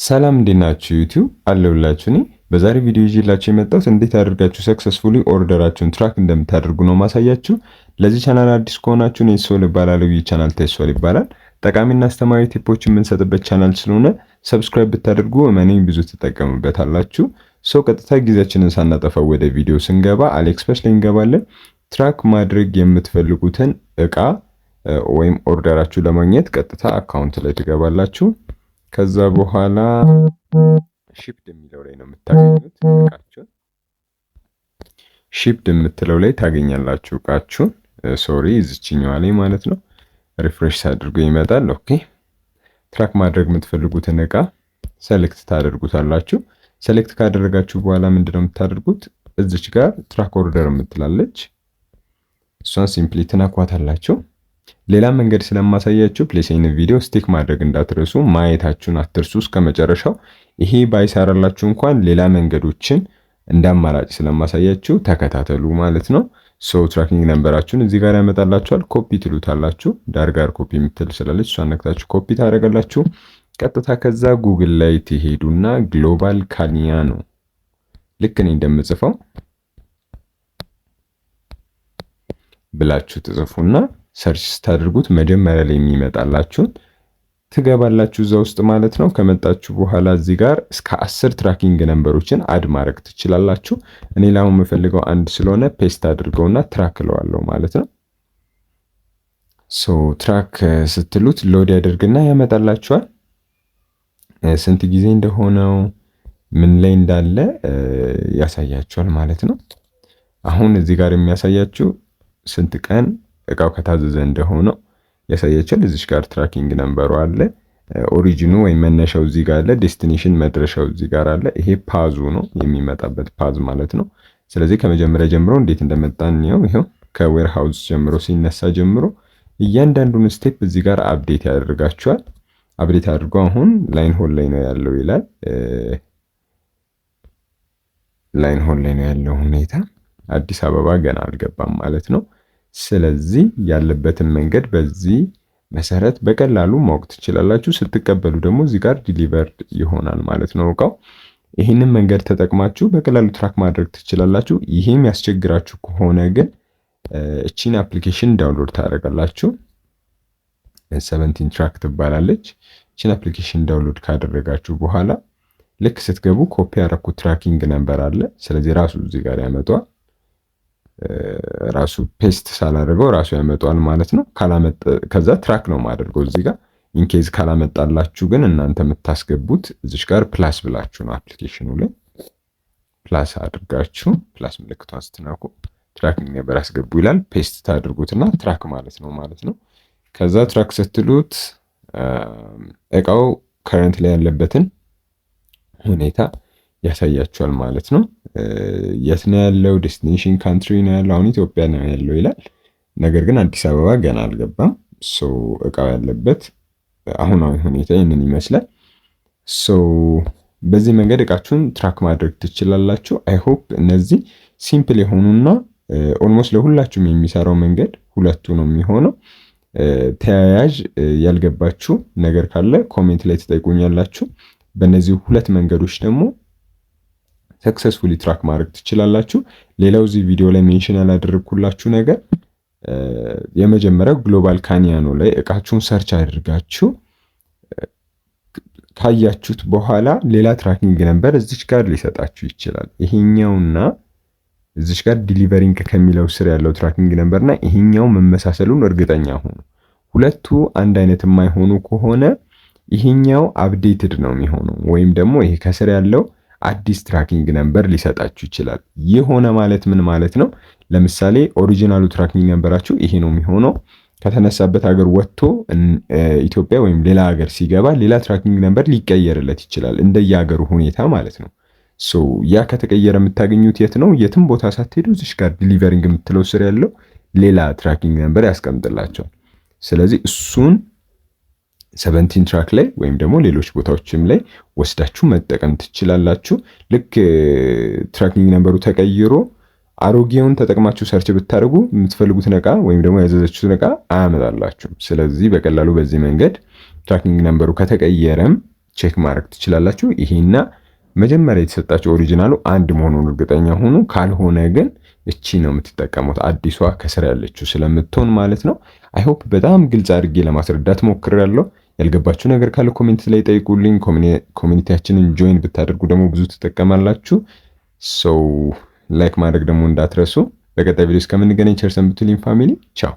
ሰላም እንዴት ናችሁ? ዩቲዩብ አለሁላችሁ። እኔ በዛሬ ቪዲዮ ይዤላችሁ የመጣሁት እንዴት አድርጋችሁ ሰክሰስፉሊ ኦርደራችሁን ትራክ እንደምታደርጉ ነው ማሳያችሁ። ለዚህ ቻናል አዲስ ከሆናችሁ እኔ ሶል እባላለሁ። ይህ ቻናል ቴሶል ይባላል። ጠቃሚና አስተማሪ ቲፖችን የምንሰጥበት ቻናል ስለሆነ ሰብስክራይብ ብታደርጉ እመኔ ብዙ ትጠቀሙበታላችሁ። ሰው ቀጥታ ጊዜያችንን ሳናጠፋው ወደ ቪዲዮ ስንገባ አሊኤክስፕረስ ላይ እንገባለን። ትራክ ማድረግ የምትፈልጉትን እቃ ወይም ኦርደራችሁ ለማግኘት ቀጥታ አካውንት ላይ ትገባላችሁ። ከዛ በኋላ ሺፕድ የሚለው ላይ ነው የምታገኙት እቃችሁን። ሺፕድ የምትለው ላይ ታገኛላችሁ እቃችሁን። ሶሪ እዚችኛዋ ላይ ማለት ነው። ሪፍሬሽ አድርጎ ይመጣል። ኦኬ ትራክ ማድረግ የምትፈልጉትን እቃ ሴሌክት ታደርጉታላችሁ። ሴሌክት ካደረጋችሁ በኋላ ምንድነው የምታደርጉት? እዚች ጋር ትራክ ኦርደር የምትላለች እሷን ሲምፕሊ ትነኳታላችሁ። ሌላ መንገድ ስለማሳያችሁ ፕሌስ ኢን ቪዲዮ ስቲክ ማድረግ እንዳትረሱ፣ ማየታችሁን አትርሱ እስከመጨረሻው። ይሄ ባይሰራላችሁ እንኳን ሌላ መንገዶችን እንዳማራጭ ስለማሳያችሁ ተከታተሉ ማለት ነው። ሶ ትራኪንግ ነምበራችሁን እዚህ ጋር ያመጣላችኋል። ኮፒ ትሉታላችሁ። ዳር ጋር ኮፒ የምትል ስላለች እሷን ነክታችሁ ኮፒ ታደርጋላችሁ። ቀጥታ ከዛ ጉግል ላይ ትሄዱና ግሎባል ካኒያኖ ልክ እኔ እንደምጽፈው ብላችሁ ትጽፉና ሰርች ስታደርጉት መጀመሪያ ላይ የሚመጣላችሁን ትገባላችሁ እዛ ውስጥ ማለት ነው። ከመጣችሁ በኋላ እዚህ ጋር እስከ 10 ትራኪንግ ነምበሮችን አድ ማድረግ ትችላላችሁ። እኔ ላሁን የምፈልገው አንድ ስለሆነ ፔስት አድርገውና ትራክ እለዋለሁ ማለት ነው። ሶ ትራክ ስትሉት ሎድ ያደርግና ያመጣላችኋል። ስንት ጊዜ እንደሆነው ምን ላይ እንዳለ ያሳያችኋል ማለት ነው። አሁን እዚህ ጋር የሚያሳያችሁ ስንት ቀን እቃው ከታዘዘ እንደሆነው ያሳያችኋል። እዚህ ጋር ትራኪንግ ነምበሩ አለ። ኦሪጂኑ ወይም መነሻው እዚህ ጋር አለ። ዴስቲኔሽን መድረሻው እዚህ ጋር አለ። ይሄ ፓዙ ነው የሚመጣበት ፓዝ ማለት ነው። ስለዚህ ከመጀመሪያ ጀምሮ እንዴት እንደመጣን ነው። ይሄው ከዌር ሃውስ ጀምሮ ሲነሳ ጀምሮ እያንዳንዱን ስቴፕ እዚህ ጋር አፕዴት ያደርጋችኋል። አፕዴት አድርጎ አሁን ላይን ሆል ላይ ነው ያለው ይላል። ላይን ሆል ላይ ነው ያለው ሁኔታ። አዲስ አበባ ገና አልገባም ማለት ነው። ስለዚህ ያለበትን መንገድ በዚህ መሰረት በቀላሉ ማወቅ ትችላላችሁ። ስትቀበሉ ደግሞ እዚህ ጋር ዲሊቨርድ ይሆናል ማለት ነው እቃው። ይህንን መንገድ ተጠቅማችሁ በቀላሉ ትራክ ማድረግ ትችላላችሁ። ይሄም ያስቸግራችሁ ከሆነ ግን እቺን አፕሊኬሽን ዳውንሎድ ታደርጋላችሁ። 17 ትራክ ትባላለች። እቺን አፕሊኬሽን ዳውንሎድ ካደረጋችሁ በኋላ ልክ ስትገቡ ኮፒ ያደረኩት ትራኪንግ ነምበር አለ። ስለዚህ ራሱ እዚህ ጋር ያመጣዋል። ራሱ ፔስት ሳላደርገው ራሱ ያመጣዋል ማለት ነው። ከዛ ትራክ ነው ማድረገው እዚህ ጋር። ኢንኬዝ ካላመጣላችሁ ግን እናንተ የምታስገቡት እዚህ ጋር ፕላስ ብላችሁ ነው። አፕሊኬሽኑ ላይ ፕላስ አድርጋችሁ ፕላስ ምልክቷን ስትነኩ ትራኪንግ ነምበር አስገቡ ይላል። ፔስት ታድርጉትና ትራክ ማለት ነው። ከዛ ትራክ ስትሉት እቃው ከረንት ላይ ያለበትን ሁኔታ ያሳያችኋል ማለት ነው። የት ነው ያለው? ዴስቲኔሽን ካንትሪ ነው ያለው። አሁን ኢትዮጵያ ነው ያለው ይላል። ነገር ግን አዲስ አበባ ገና አልገባም። ሶ እቃው ያለበት አሁናዊ ሁኔታ ይህንን ይመስላል። ሶ በዚህ መንገድ እቃችሁን ትራክ ማድረግ ትችላላችሁ። አይ ሆፕ እነዚህ ሲምፕል የሆኑና ኦልሞስት ለሁላችሁም የሚሰራው መንገድ ሁለቱ ነው የሚሆነው። ተያያዥ ያልገባችሁ ነገር ካለ ኮሜንት ላይ ትጠይቁኛላችሁ። በእነዚህ ሁለት መንገዶች ደግሞ ሰክሰስፉሊ ትራክ ማድረግ ትችላላችሁ። ሌላው እዚህ ቪዲዮ ላይ ሜንሽን ያላደረግኩላችሁ ነገር የመጀመሪያው ግሎባል ካኒያኖ ላይ እቃችሁን ሰርች አድርጋችሁ ካያችሁት በኋላ ሌላ ትራኪንግ ነምበር እዚች ጋር ሊሰጣችሁ ይችላል። ይሄኛውና እዚች ጋር ዲሊቨሪንግ ከሚለው ስር ያለው ትራኪንግ ነምበርና ይሄኛው መመሳሰሉን እርግጠኛ ሁኑ። ሁለቱ አንድ አይነት የማይሆኑ ከሆነ ይሄኛው አፕዴትድ ነው የሚሆነው፣ ወይም ደግሞ ይሄ ከስር ያለው አዲስ ትራኪንግ ነምበር ሊሰጣችሁ ይችላል። ይህ ሆነ ማለት ምን ማለት ነው? ለምሳሌ ኦሪጂናሉ ትራኪንግ ነምበራችሁ ይሄ ነው የሚሆነው። ከተነሳበት ሀገር ወጥቶ ኢትዮጵያ ወይም ሌላ ሀገር ሲገባ ሌላ ትራኪንግ ነምበር ሊቀየርለት ይችላል፣ እንደየሀገሩ ሁኔታ ማለት ነው። ሶ ያ ከተቀየረ የምታገኙት የት ነው? የትም ቦታ ሳትሄዱ እዚህ ጋር ዲሊቨሪንግ የምትለው ስር ያለው ሌላ ትራኪንግ ነምበር ያስቀምጥላቸዋል። ስለዚህ እሱን 17 ትራክ ላይ ወይም ደግሞ ሌሎች ቦታዎችም ላይ ወስዳችሁ መጠቀም ትችላላችሁ። ልክ ትራኪንግ ነምበሩ ተቀይሮ አሮጌውን ተጠቅማችሁ ሰርች ብታደርጉ የምትፈልጉትን እቃ ወይም ደግሞ ያዘዘችሁትን እቃ አያመጣላችሁም። ስለዚህ በቀላሉ በዚህ መንገድ ትራኪንግ ነምበሩ ከተቀየረም ቼክ ማድረግ ትችላላችሁ። ይሄና መጀመሪያ የተሰጣችሁ ኦሪጂናሉ አንድ መሆኑን እርግጠኛ ሁኑ። ካልሆነ ግን እቺ ነው የምትጠቀሙት አዲሷ ከስር ያለችው ስለምትሆን ማለት ነው። አይ ሆፕ በጣም ግልጽ አድርጌ ለማስረዳት ሞክሬያለሁ። ያልገባችሁ ነገር ካለ ኮሜንት ላይ ጠይቁልኝ። ኮሚኒቲያችንን ጆይን ብታደርጉ ደግሞ ብዙ ትጠቀማላችሁ። ላይክ ማድረግ ደግሞ እንዳትረሱ። በቀጣይ ቪዲዮ እስከምንገናኝ ቸር ሰንብቱልኝ ፋሚሊ። ቻው